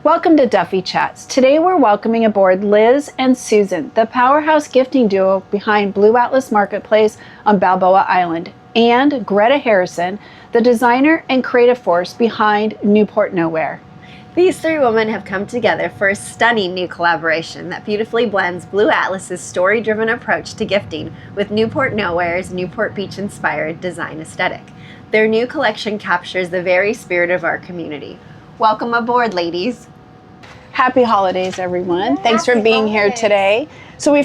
Welcome to Duffy Chats. Today we're welcoming aboard Liz and Susan, the powerhouse gifting duo behind Blue Atlas Marketplace on Balboa Island, and Greta Harrison, the designer and creative force behind Newport Nowhere. These three women have come together for a stunning new collaboration that beautifully blends Blue Atlas's story-driven approach to gifting with Newport Nowhere's Newport Beach-inspired design aesthetic. Their new collection captures the very spirit of our community. Welcome aboard, ladies. Happy holidays, everyone. Thanks for being here today. So we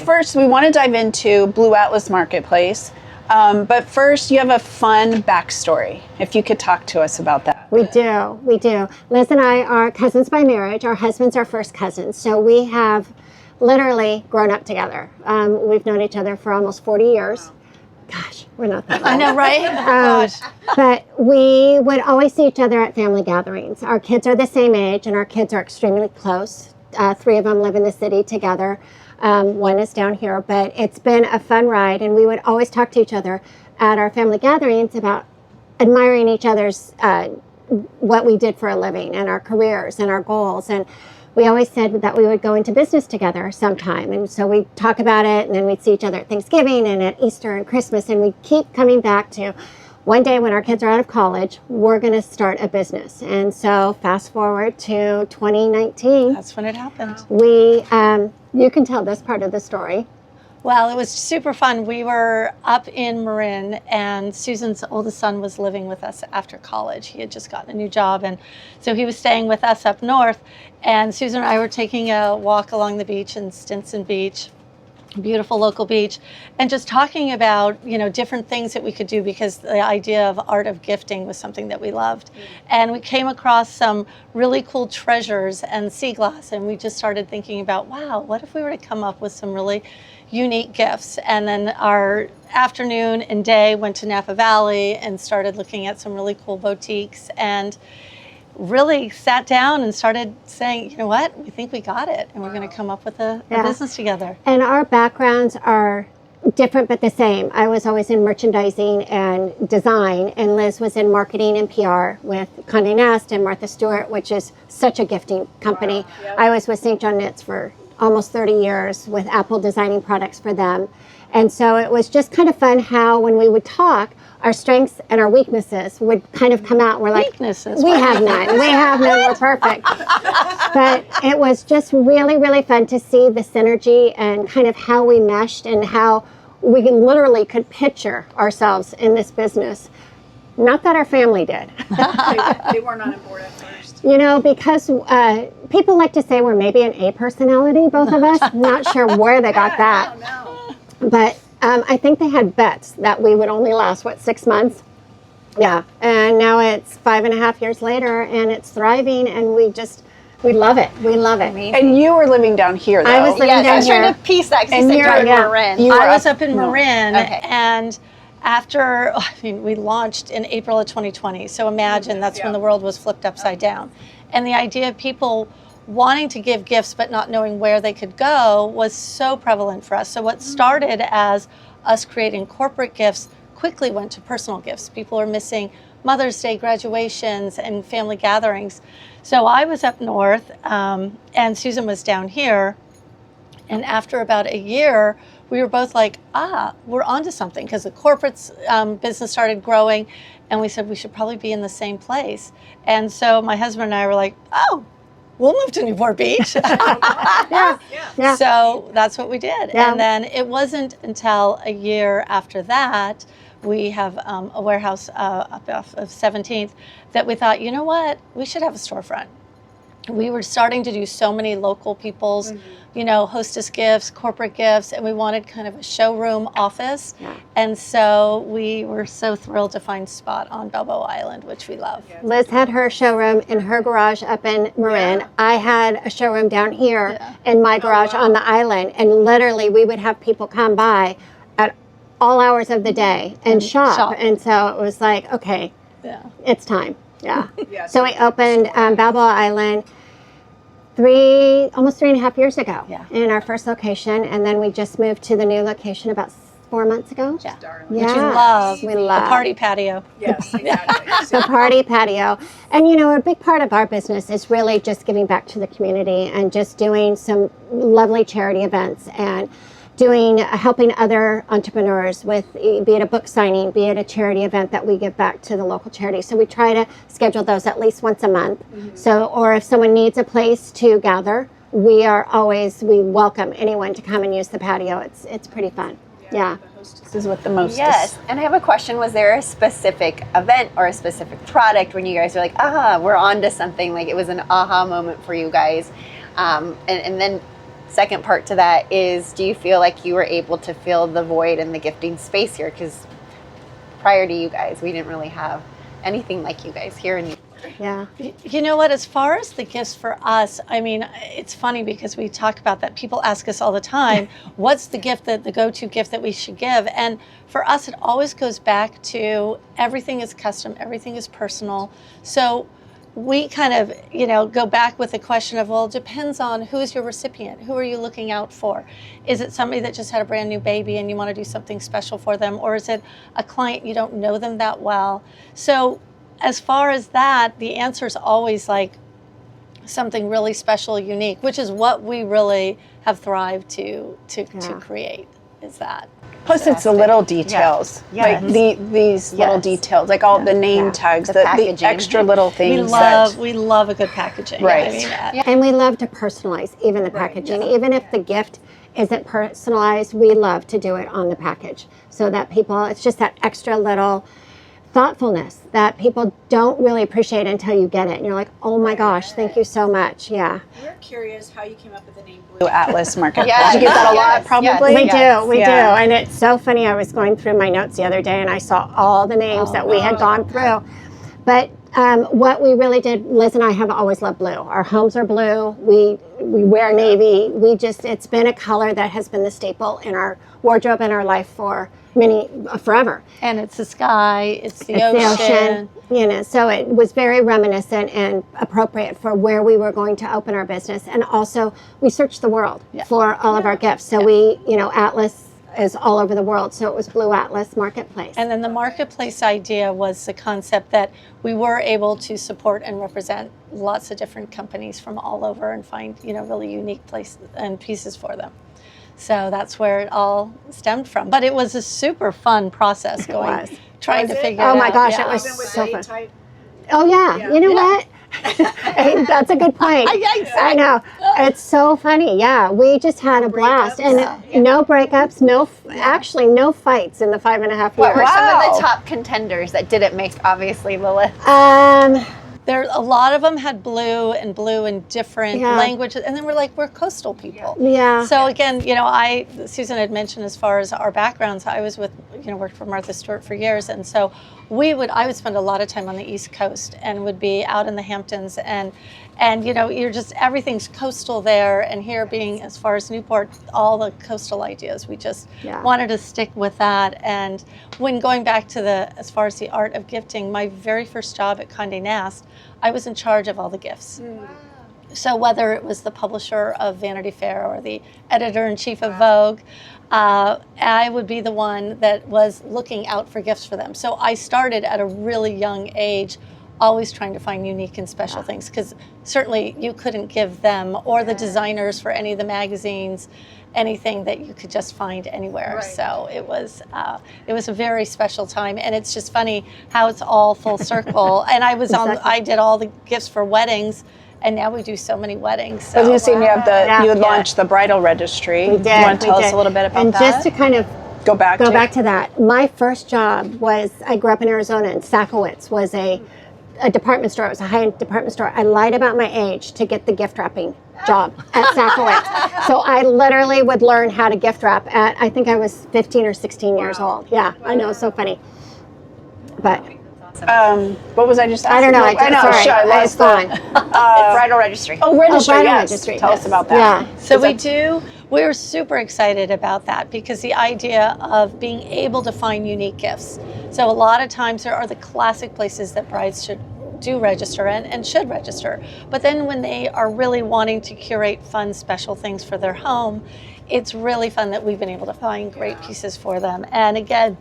want to dive into Blue Atlas Marketplace. But first, you have a fun backstory. If you could talk to us about that. We do. Liz and I are cousins by marriage. Our husbands are first cousins. So we have literally grown up together. We've known each other for almost 40 years. Gosh, we're not that old. I know, right? But we would always see each other at family gatherings. Our kids are the same age, and our kids are extremely close. Three of them live in the city together. One is down here, but it's been a fun ride, and we would always talk to each other at our family gatherings about admiring each other's what we did for a living and our careers and our goals. And we always said that we would go into business together sometime. And so we'd talk about it, and then we'd see each other at Thanksgiving and at Easter and Christmas. And we keep coming back to one day when our kids are out of college, we're going to start a business. And so fast forward to 2019. That's when it happened. You can tell this part of the story. Well, it was super fun. We were up in Marin, and Susan's oldest son was living with us after college. He had just gotten a new job, and so he was staying with us up north. And Susan and I were taking a walk along the beach in Stinson Beach, beautiful local beach, and just talking about, different things that we could do, because the idea of art of gifting was something that we loved. And we came across some really cool treasures and sea glass, and we just started thinking about, wow, what if we were to come up with some really unique gifts? And then our afternoon and day went to Napa Valley and started looking at some really cool boutiques, and really sat down and started saying, you know what, we think we got it, and we're going to come up with a business together. And our backgrounds are different but the same. I was always in merchandising and design, and Liz was in marketing and PR with Condé Nast and Martha Stewart, which is such a gifting company. Wow. Yep. I was with St. John Knits for almost 30 years with Apple designing products for them. And so it was just kind of fun how when we would talk, our strengths and our weaknesses would kind of come out. We're like, weaknesses. We have none. We're perfect. But it was just really, really fun to see the synergy and kind of how we meshed and how we literally could picture ourselves in this business. Not that our family did. They were not on board at first. Because people like to say we're maybe an A personality, both of us. Not sure where they got that. But I think they had bets that we would only last, 6 months? Yeah. And now it's 5.5 years later, and it's thriving, and we love it. We love it. Amazing. And you were living down here, though. I was living down here. I was trying to piece that because you said you're in Marin. I was up in Marin, okay. And after, we launched in April of 2020. So imagine that's when the world was flipped upside down. And the idea of people wanting to give gifts but not knowing where they could go was so prevalent for us. So what started as us creating corporate gifts quickly went to personal gifts. People are missing Mother's Day, graduations, and family gatherings. So I was up north, and Susan was down here. And after about a year, we were both like, we're onto something, because the corporate business started growing, and we said we should probably be in the same place. And so my husband and I were like, we'll move to Newport Beach. Yeah. So that's what we did. Yeah. And then it wasn't until a year after that, we have a warehouse up off of 17th, that we thought, you know what, we should have a storefront. We were starting to do so many local people's, hostess gifts, corporate gifts, and we wanted kind of a showroom office. Yeah. And so we were so thrilled to find a spot on Balboa Island, which we love. Liz had her showroom in her garage up in Marin. Yeah. I had a showroom down here in my garage on the island, and literally we would have people come by at all hours of the day and shop. And so it was like, okay, it's time. Yeah. So we opened Balboa Island almost 3.5 years ago in our first location, and then we just moved to the new location about 4 months ago. Yeah. Yeah. Which you love. We love the party patio. Yes, exactly. the party patio. And you know, a big part of our business is really just giving back to the community and just doing some lovely charity events and helping other entrepreneurs with, be it a book signing, be it a charity event that we give back to the local charity. So we try to schedule those at least once a month. So, or if someone needs a place to gather, we welcome anyone to come and use the patio. It's pretty fun. Yeah. This is what the most. Yes, and I have a question. Was there a specific event or a specific product when you guys were like, we're on to something, like it was an aha moment for you guys? And then second part to that is, do you feel like you were able to fill the void in the gifting space here? Because prior to you guys, we didn't really have anything like you guys here in Newport. Yeah. You know what, as far as the gifts for us, I mean, it's funny because we talk about that. People ask us all the time, what's the gift, the go-to gift that we should give? And for us, it always goes back to everything is custom, everything is personal. So we kind of, go back with the question of, well, it depends on who's your recipient. Who are you looking out for? Is it somebody that just had a brand new baby and you want to do something special for them? Or is it a client, you don't know them that well? So as far as that, the answer is always like something really special, unique, which is what we really have thrived to create, is that. Plus, it's the little details, Yeah. like these little details, like all the name tags, the packaging. extra little things. We love a good packaging. Right. I mean, And we love to personalize even the packaging. Even if the gift isn't personalized, we love to do it on the package so that it's just that extra little thoughtfulness that people don't really appreciate until you get it. And you're like, oh my gosh, thank you so much. Yeah. We're curious how you came up with the name Blue Atlas Marketplace. Yes. You get that a lot, Yes. probably. We do. Yeah. And it's so funny. I was going through my notes the other day and I saw all the names that we had gone through. But what we really did, Liz and I have always loved blue. Our homes are blue. We wear navy. It's been a color that has been the staple in our wardrobe and our life for forever. and it's the sky, it's the It's ocean. the ocean, so it was very reminiscent and appropriate for where we were going to open our business. And also, we searched the world for all of our gifts. So we, Atlas is all over the world. So it was Blue Atlas Marketplace. And then the marketplace idea was the concept that we were able to support and represent lots of different companies from all over and find, really unique places and pieces for them. So that's where it all stemmed from. But it was a super fun process trying to figure it out. Oh my gosh, Yeah. it was Even with so name fun. type? Oh yeah, you know what? That's a good point. I know. It's so funny. Yeah, we just had a blast, and no breakups, no fights in the 5.5 years. What were some of the top contenders that didn't make, obviously, the list? There, a lot of them had blue in different languages, and then we're coastal people. Yeah. So again, Susan had mentioned as far as our backgrounds, I was worked for Martha Stewart for years, and so I would spend a lot of time on the East Coast and would be out in the Hamptons, and you're just, everything's coastal there, and here being as far as Newport, all the coastal ideas, we just wanted to stick with that. And when going back to as far as the art of gifting, my very first job at Condé Nast, I was in charge of all the gifts. So whether it was the publisher of Vanity Fair or the editor-in-chief of Vogue, I would be the one that was looking out for gifts for them. So I started at a really young age, always trying to find unique and special things, because certainly you couldn't give them or the designers for any of the magazines anything that you could just find anywhere. Right. So it was a very special time, and it's just funny how it's all full circle. And I did all the gifts for weddings, and now we do so many weddings. So. I was going to say, you had launched the bridal registry. We did. You want to tell us a little bit about that? And just to kind of go back to that, my first job was, I grew up in Arizona, and Sakowitz was a department store. It was a high-end department store. I lied about my age to get the gift wrapping job at Sakowitz. So I literally would learn how to gift wrap at, I think I was 15 or 16 years old. Yeah, I know, so funny. But what was I just asking? I don't know. I lost bridal registry. Oh, registry, bridal yes. registry. Tell us about that. Yeah. So we're super excited about that, because the idea of being able to find unique gifts. So a lot of times there are the classic places that brides should do register and should register. But then when they are really wanting to curate fun, special things for their home, it's really fun that we've been able to find great pieces for them. And again,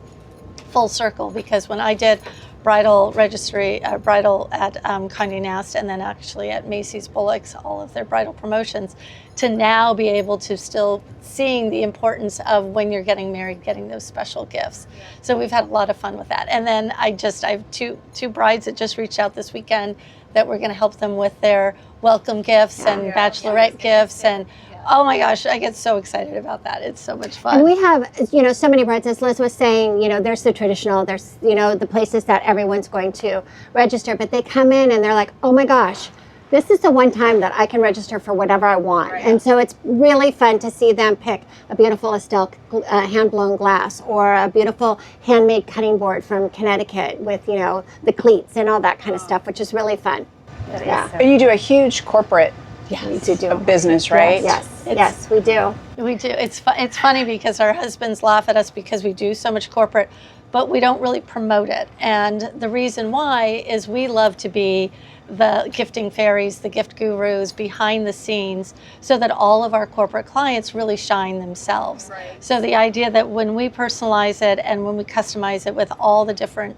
full circle, because when I did bridal registry, bridal at Condé Nast, and then actually at Macy's Bullocks, all of their bridal promotions, to now be able to still seeing the importance of when you're getting married, getting those special gifts. So we've had a lot of fun with that. And then I have two brides that just reached out this weekend that we're going to help them with their welcome gifts and bachelorette gifts. And oh my gosh, I get so excited about that. It's so much fun. And we have, so many brides, as Liz was saying, there's the traditional, there's, the places that everyone's going to register, but they come in and they're like, oh my gosh, this is the one time that I can register for whatever I want. Right. And so it's really fun to see them pick a beautiful Estelle hand-blown glass, or a beautiful handmade cutting board from Connecticut with, the cleats and all that kind of stuff, which is really fun. And you do a huge corporate business, right? Yes, we do. We do. It's funny because our husbands laugh at us because we do so much corporate, but we don't really promote it. And the reason why is we love to be the gifting fairies, the gift gurus behind the scenes, so that all of our corporate clients really shine themselves. Right. So the idea that when we personalize it and when we customize it with all the different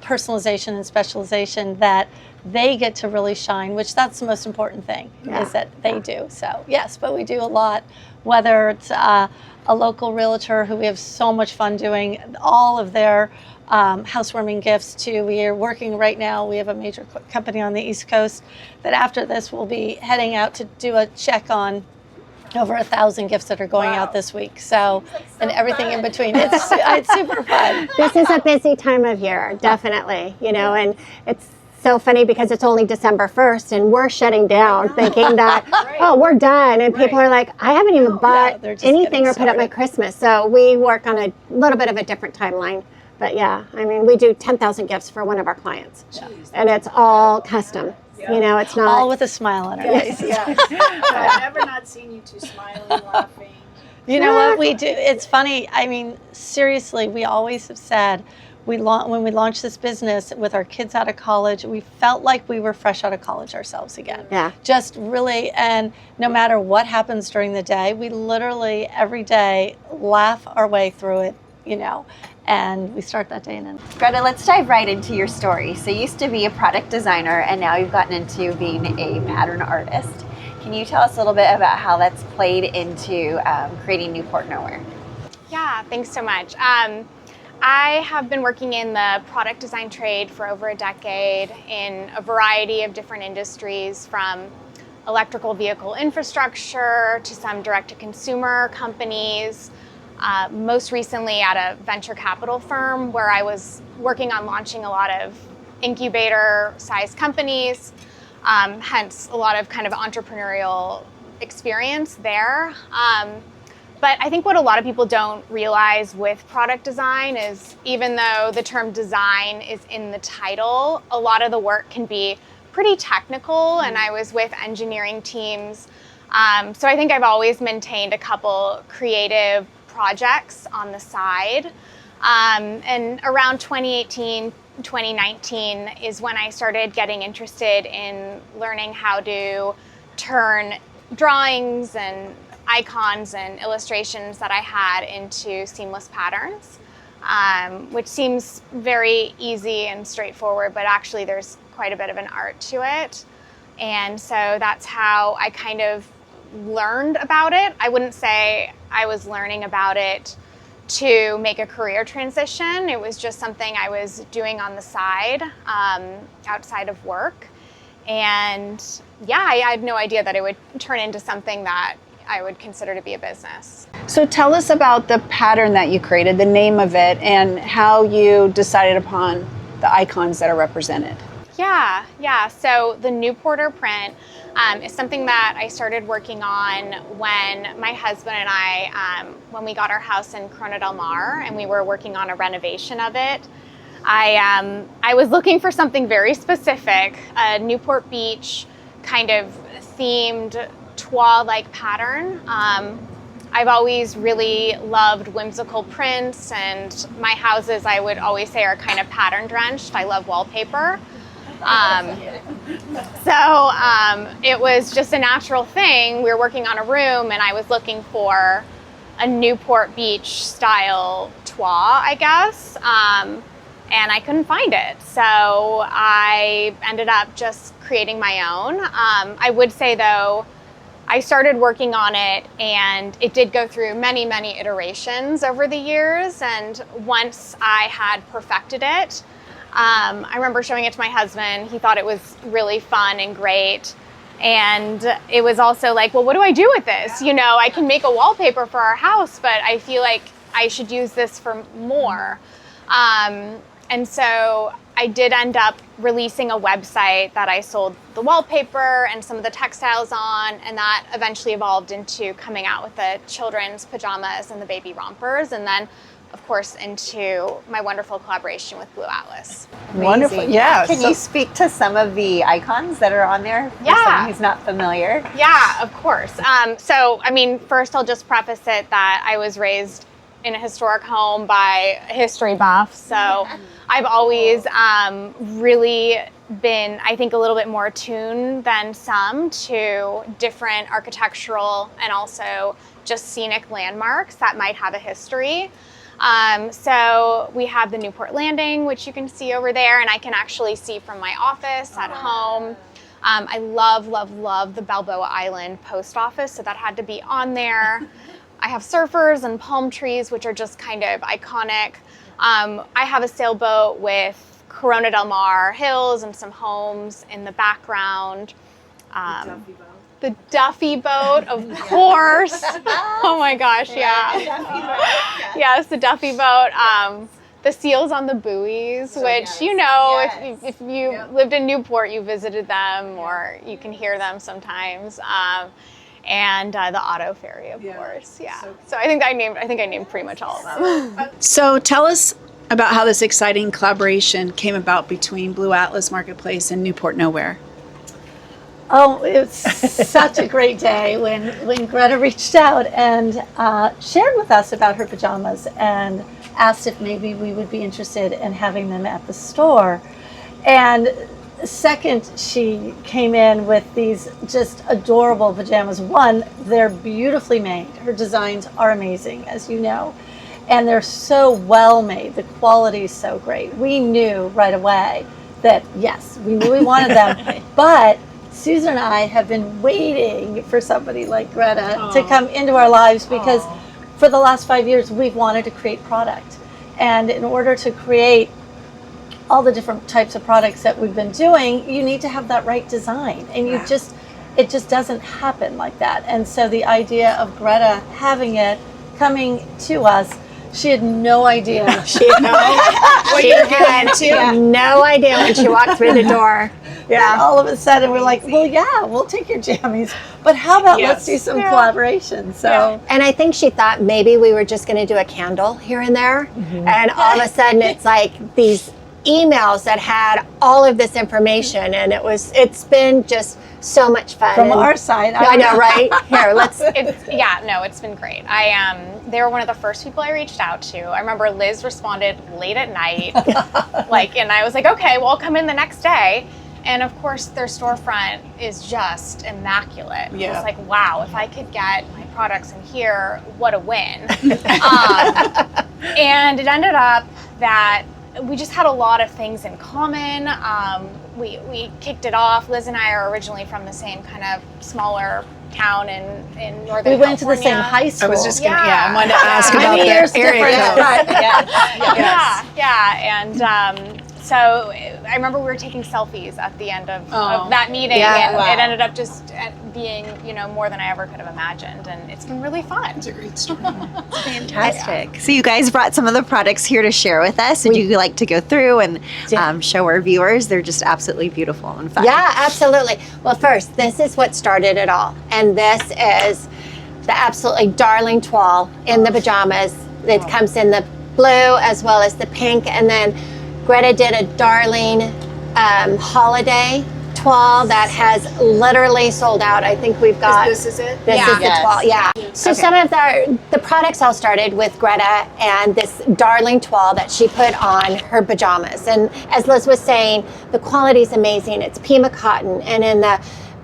personalization and specialization, that they get to really shine, which that's the most important thing, is that they do. So yes, but we do a lot, whether it's a local realtor who we have so much fun doing all of their housewarming gifts to. We are working right now, we have a major company on the East Coast that after this we'll be heading out to do a check on over 1,000 gifts that are going out this week. So and everything in between. It's super fun. This is a busy time of year, definitely, and it's so funny because it's only December 1st and we're shutting down thinking that, oh, we're done. And people are like, I haven't even bought anything or put up my Christmas. So we work on a little bit of a different timeline. But we do 10,000 gifts for one of our clients. And it's all custom. It's not. All with a smile on our face. I've never not seen you two smiling, laughing. You know what we do? It's funny. Seriously, we always have said, when we launched this business with our kids out of college, we felt like we were fresh out of college ourselves again. Yeah. Just really, and no matter what happens during the day, we literally every day laugh our way through it, and we start that day and end. Greta, let's dive right into your story. So you used to be a product designer, and now you've gotten into being a pattern artist. Can you tell us a little bit about how that's played into creating Newport Nowhere? Yeah, thanks so much. I have been working in the product design trade for over a decade in a variety of different industries, from electrical vehicle infrastructure to some direct-to-consumer companies. Most recently at a venture capital firm where I was working on launching a lot of incubator-sized companies, hence a lot of kind of entrepreneurial experience there. But I think what a lot of people don't realize with product design is, even though the term design is in the title, a lot of the work can be pretty technical, and I was with engineering teams. So I think I've always maintained a couple creative projects on the side. And around 2018, 2019 is when I started getting interested in learning how to turn drawings and icons and illustrations that I had into seamless patterns, which seems very easy and straightforward, but actually there's quite a bit of an art to it. And so that's how I kind of learned about it. I wouldn't say I was learning about it to make a career transition. It was just something I was doing on the side, outside of work. And I had no idea that it would turn into something that I would consider to be a business. So tell us about the pattern that you created, the name of it, and how you decided upon the icons that are represented. Yeah. So the Newporter print is something that I started working on when my husband and I, when we got our house in Corona del Mar and we were working on a renovation of it. I was looking for something very specific, a Newport Beach kind of themed toile-like pattern. I've always really loved whimsical prints, and my houses, I would always say, are kind of pattern drenched. I love wallpaper. It was just a natural thing. We were working on a room, and I was looking for a Newport Beach style toile, I guess, and I couldn't find it. So I ended up just creating my own. I would say, though, I started working on it, and it did go through many, many iterations over the years. And once I had perfected it, I remember showing it to my husband. He thought it was really fun and great. And it was also like, well, what do I do with this? You know, I can make a wallpaper for our house, but I feel like I should use this for more. And so I did end up releasing a website that I sold the wallpaper and some of the textiles on, and that eventually evolved into coming out with the children's pajamas and the baby rompers, and then, of course, into my wonderful collaboration with Blue Atlas. Wonderful. Yeah. Can you speak to some of the icons that are on there for someone who's not familiar? Yeah, of course. First I'll just preface it that I was raised in a historic home by a history buff, so I've always really been, I think, a little bit more attuned than some to different architectural and also just scenic landmarks that might have a history. So we have the Newport Landing, which you can see over there, and I can actually see from my office at home. I love, love, love the Balboa Island post office, so that had to be on there. I have surfers and palm trees, which are just kind of iconic. I have a sailboat with Corona del Mar hills and some homes in the background. The Duffy boat, of course. Oh my gosh, yeah. Yes, the Duffy boat. The seals on the buoys, which, you know, if you lived in Newport, you visited them, or you can hear them sometimes. And the auto ferry, of course. Yeah. So I think I named pretty much all of them. So tell us about how this exciting collaboration came about between Blue Atlas Marketplace and Newport Nowhere. Oh, it was such a great day when Greta reached out and shared with us about her pajamas and asked if maybe we would be interested in having them at the store. And second, she came in with these just adorable pajamas. One, they're beautifully made. Her designs are amazing, as you know, and they're so well made. The quality is so great. We knew right away that, yes, we knew we wanted them, but Susan and I have been waiting for somebody like Greta to come into our lives, because for the last 5 years we've wanted to create product, and in order to create all the different types of products that we've been doing, you need to have that right design, and it just doesn't happen like that. And so the idea of Greta having it coming to us, she had no idea. She had no idea when she walked through the door. Yeah. And all of a sudden we're like, well, yeah, we'll take your jammies, but how about let's do some collaboration? So, and I think she thought maybe we were just going to do a candle here and there, and all of a sudden it's like these emails that had all of this information, and it's been just so much fun. From our side, I know, right? Here, It's been great. They were one of the first people I reached out to. I remember Liz responded late at night, and I was like, okay, well, I'll come in the next day. And of course, their storefront is just immaculate. Yeah. It was like, wow, if I could get my products in here, what a win. And it ended up that we just had a lot of things in common. We kicked it off. Liz and I are originally from the same kind of smaller town in Northern California. We went to the same high school. I was just going to, I wanted to ask about the area code. And so I remember we were taking selfies at the end of that meeting, and it ended up just being, more than I ever could have imagined, and it's been really fun. It's a great story. It's fantastic. So you guys brought some of the products here to share with us. Would you like to go through and show our viewers? They're just absolutely beautiful and fun. Yeah, absolutely. Well, first, this is what started it all, and this is the absolutely darling toile in the pajamas. It comes in the blue as well as the pink, and then Greta did a darling holiday toile that has literally sold out. I think we've got. This is it? This Yeah. is the toile, yeah. So some of the products all started with Greta and this darling toile that she put on her pajamas. And as Liz was saying, the quality is amazing. It's Pima cotton, and in the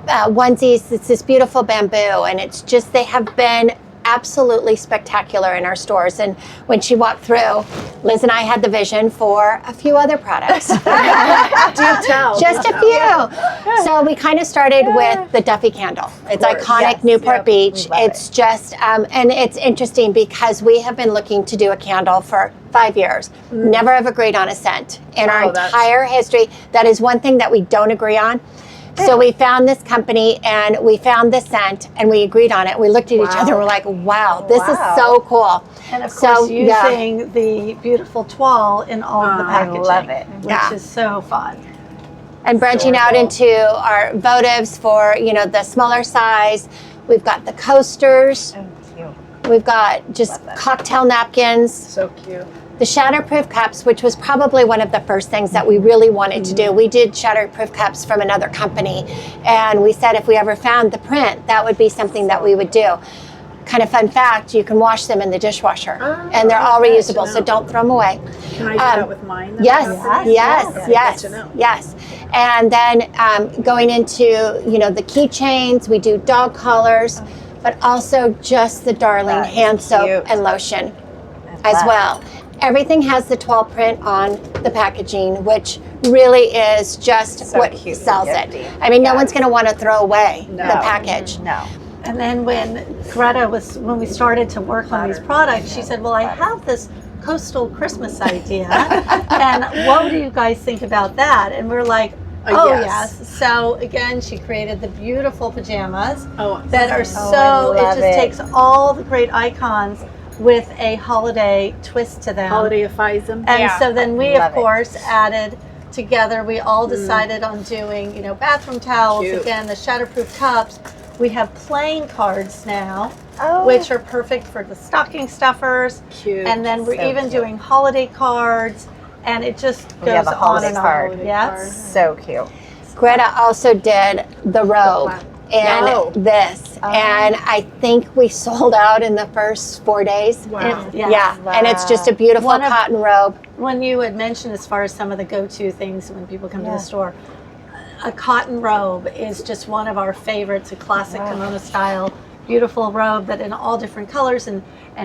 onesies, it's this beautiful bamboo, and it's just, they have been absolutely spectacular in our stores. And when she walked through, Liz and I had the vision for a few other products. Do tell. Just a few. So we kind of started with the Duffy candle. It's iconic, yes, Newport yep, Beach. we love It's just, and it's interesting because we have been looking to do a candle for 5 years. Never have agreed on a scent in our Wow, that's- entire history. That is one thing that we don't agree on. So we found this company and we found this scent and we agreed on it. We looked at each other and we're like, wow, this is so cool. And of So, course, yeah. using the beautiful toile in all of the I packaging. love it. Which Yeah. is so fun. And branching out into our votives for, the smaller size. We've got the coasters. Oh, cute. We've got just cocktail napkins. So cute. The shatterproof cups, which was probably one of the first things that we really wanted to do. We did shatterproof cups from another company, and we said if we ever found the print, that would be something that we would do. Kind of fun fact, you can wash them in the dishwasher, and they're all good to reusable, so know. don't throw them away. Can I do that with mine? then? Yes, Yes, yes, good to know. yes. And then going into, the keychains, we do dog collars, but also just the darling That is hand soap cute. and lotion as well. Everything has the toile print on the packaging, which really is just So what cute sells and it. gifty. I mean, no one's going to want to throw away No. the package. No. And then when when we started to work on these products, she said, well, I have this coastal Christmas idea. And what do you guys think about that? And we're like, oh, yes. yes. So again, she created the beautiful pajamas Oh, that are I so, it love just it. takes all the great icons with a holiday twist to them. holiday-ifies them. And Yeah. so then we, Love of it. course, added together, we all decided on doing, bathroom towels, Cute. again, the shatterproof cups. We have playing cards now, Oh. which are perfect for the stocking stuffers. Cute. And then we're So even cute. doing holiday cards, and it just We have goes a on holiday and on. card. Yes. So cute. Greta also did the robe and Oh. this, and I think we sold out in the first 4 days. Wow. Yes. Yeah, and it's just a beautiful One of- cotton robe. When you had mentioned as far as some of the go-to things when people come to Yeah. the store, a cotton robe is just one of our favorites, a classic kimono style, beautiful robe that in all different colors and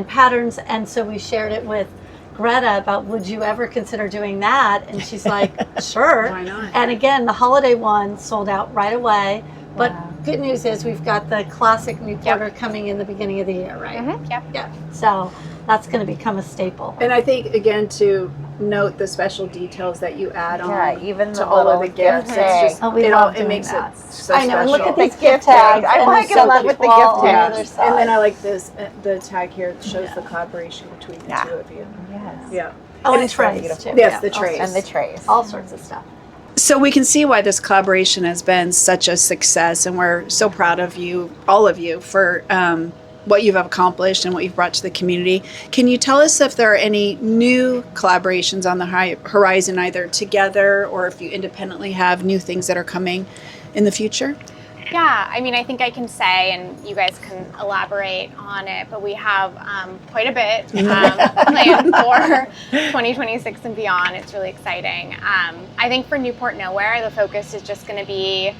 patterns. And so we shared it with Greta about, would you ever consider doing that? And she's like, sure. Why not? And again, the holiday one sold out right away. But good news is we've got the classic Newporter coming in the beginning of the year, right? Yep. Yeah. So that's going to become a staple. And I think, again, to note the special details that you add on Yeah, even to the all of little the gifts. gift It's just, Oh, we it, love it doing makes that. it so I know, and look special. at these The gift gift tags. tags. I and like they're it a so lot with the cute. gift All on the tags. other side. And then I like this, the tag here that shows the collaboration between the two of you. Yes. Yeah. Oh, and It's so trays beautiful. too. Yes, Yeah, the all trays. sorts- And the trays. all sorts of stuff. So we can see why this collaboration has been such a success, and we're so proud of you, all of you, for what you've accomplished and what you've brought to the community. Can you tell us if there are any new collaborations on the horizon, either together or if you independently have new things that are coming in the future? Yeah, I mean, I think I can say, and you guys can elaborate on it, but we have quite a bit planned for 2026 and beyond. It's really exciting. I think for Newport Nowhere, the focus is just going to be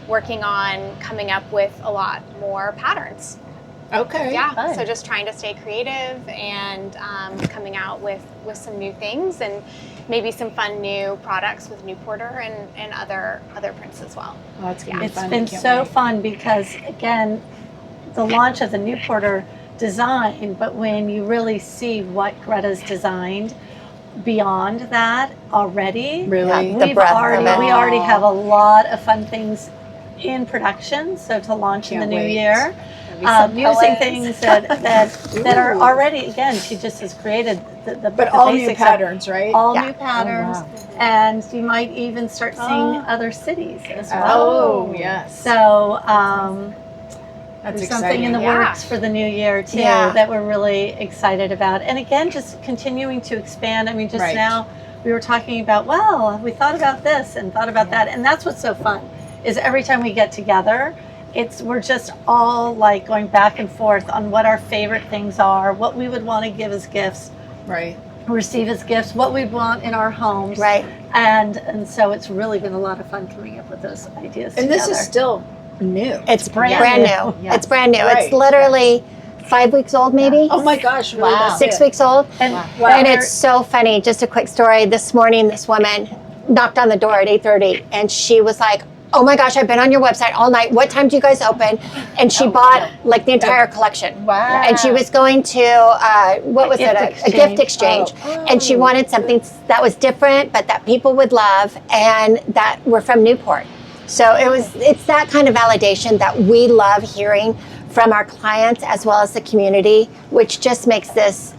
working on coming up with a lot more patterns. Okay. Yeah, Fun. so just trying to stay creative and coming out with some new things and maybe some fun new products with Newporter and other prints as well. Oh, that's gonna be It's fun. been Can't so wait. fun because, again, the launch of the Newporter design, but when you really see what Greta's designed beyond that already, Really? The breadth of it. we already have a lot of fun things in production. So to launch in Can't the new wait. year, some using poets. things that are already, again, she just has created the But the all new basics of patterns, right? all Yeah. new patterns, wow. and you might even start seeing Oh. other cities as well. Oh, yes. So That's there's something in the Yeah. works for the new year too Yeah. that we're really excited about. And again, just continuing to expand. I mean, just Right. now we were talking about, well, we thought about this and thought about that, and that's what's so fun is every time we get together, we're just all like going back and forth on what our favorite things are, what we would want to give as gifts, Right. receive as gifts, what we'd want in our homes. Right. And so it's really been a lot of fun coming up with those ideas And together. this is still new. It's brand brand new. new. Yes. It's brand new. Right. It's literally 5 weeks old, maybe. Oh my gosh, really? Wow. That's 6 it. weeks old. And Wow. And it's so funny. Just a quick story. This morning, this woman knocked on the door at 8:30, and she was like, "Oh my gosh, I've been on your website all night. What time do you guys open?" And she bought like the entire collection. Wow. And she was going to what was gift it? A gift exchange. And she wanted something that was different, but that people would love, and that were from Newport. So it's that kind of validation that we love hearing from our clients as well as the community, which just makes this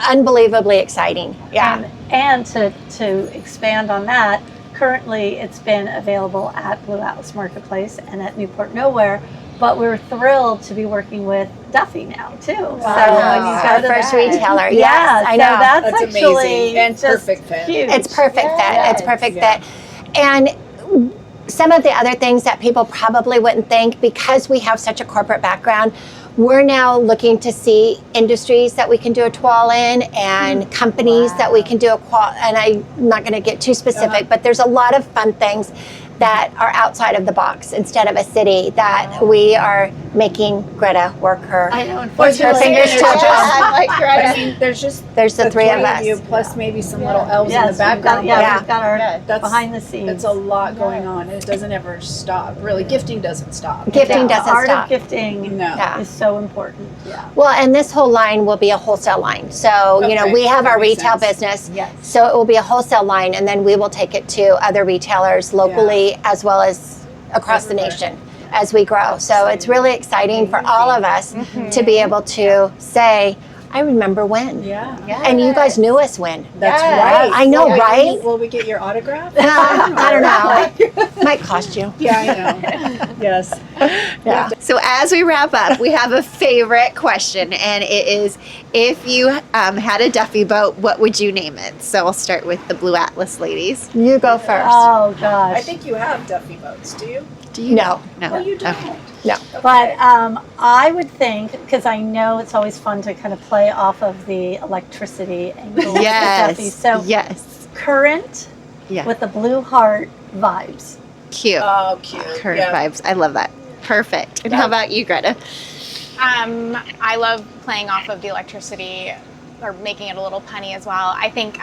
unbelievably exciting. Yeah. And to expand on that, currently it's been available at Blue Atlas Marketplace and at Newport Nowhere, but we're thrilled to be working with Duffy now too. So when you Our go to first that- retailer. Yeah, Yes, I know. So that's That's actually amazing and just perfect fit. huge. It's perfect fit. Yes. It's perfect Yeah. fit. And some of the other things that people probably wouldn't think, because we have such a corporate background, we're now looking to see industries that we can do a toile in, and companies that we can do and I'm not going to get too specific, but there's a lot of fun things that are outside of the box instead of a city that we are making Greta work her. I know. Her Unfortunately, fingers there's touch just- them. like I mean, there's just There's the three of three us. you plus maybe some little elves in yes, the we've got, background. Yeah. we've got our That's- behind the scenes. It's a lot going on, and it doesn't ever stop. Really, gifting doesn't stop. Gifting the doesn't art stop. of gifting No. Yeah. is so important. Yeah. Well, and this whole line will be a wholesale line. So, you know, Okay, we have that our makes retail sense. business. Yes. So it will be a wholesale line, and then we will take it to other retailers locally as well as across the nation as we grow. So it's really exciting for all of us to be able to say, I remember when. Yeah. And you guys knew us when. That's Yes. right. I know, Will we- right? Will we get your autograph? I don't know. Might cost you. Yeah, I know. Yes. Yeah. So as we wrap up, we have a favorite question, and it is, if you had a Duffy boat, what would you name it? So we'll start with the Blue Atlas ladies. You go first. Oh gosh. I think you have Duffy boats, do you? Do you? No. No. Oh, you don't. Okay. No. But I would think, because I know it's always fun to kind of play off of the electricity angle. with Duffy. Yes. So yes. current Yeah. with the blue heart vibes. Cute. Oh, cute. Current Yeah. vibes. I love that. Perfect. And how about you, Greta? I love playing off of the electricity or making it a little punny as well. I think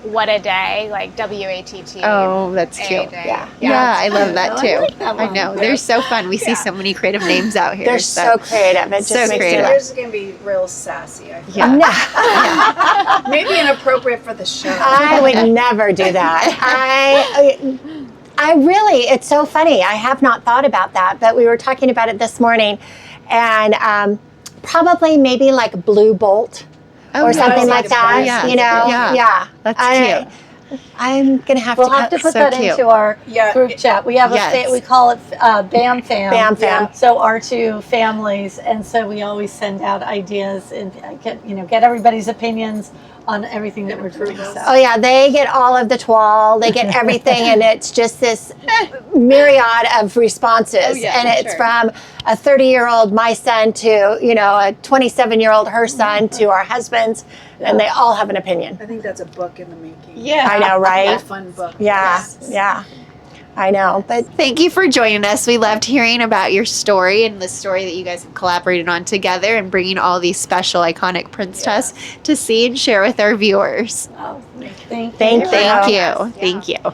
what a day, like WATT. Oh, that's A cute. day. Yeah, I love that Oh, I too. like that I one. know. They're so fun. We see so many creative names out here. They're so creative. It just So makes me creative. laugh. Yours is going to be real sassy, I think. Yeah. Maybe inappropriate for the show. I would never do that. I really, it's so funny. I have not thought about that, but we were talking about it this morning, and probably maybe like Blue Bolt or something like that. Yeah. You know, Yeah. That's cute. I'm gonna have We'll to. have to put so that cute. into our Yeah. group chat. We have Yes. we call it BAM Fam. Bam Fam. So our two families, and so we always send out ideas and get everybody's opinions on everything that we're doing. So. Oh yeah, they get all of the toile, they get everything, and it's just this myriad of responses. And it's from a 30-year-old, my son, to a 27-year-old, her son, to our husbands, and they all have an opinion. I think that's a book in the making. Yeah. I know, A right? fun book. Yeah, Yes. yeah, I know. But Thank you for joining us. We loved hearing about your story and the story that you guys have collaborated on together, and bringing all these special, iconic prints to us to see and share with our viewers. Oh, thank you. Thank you. Thank you. Thank you.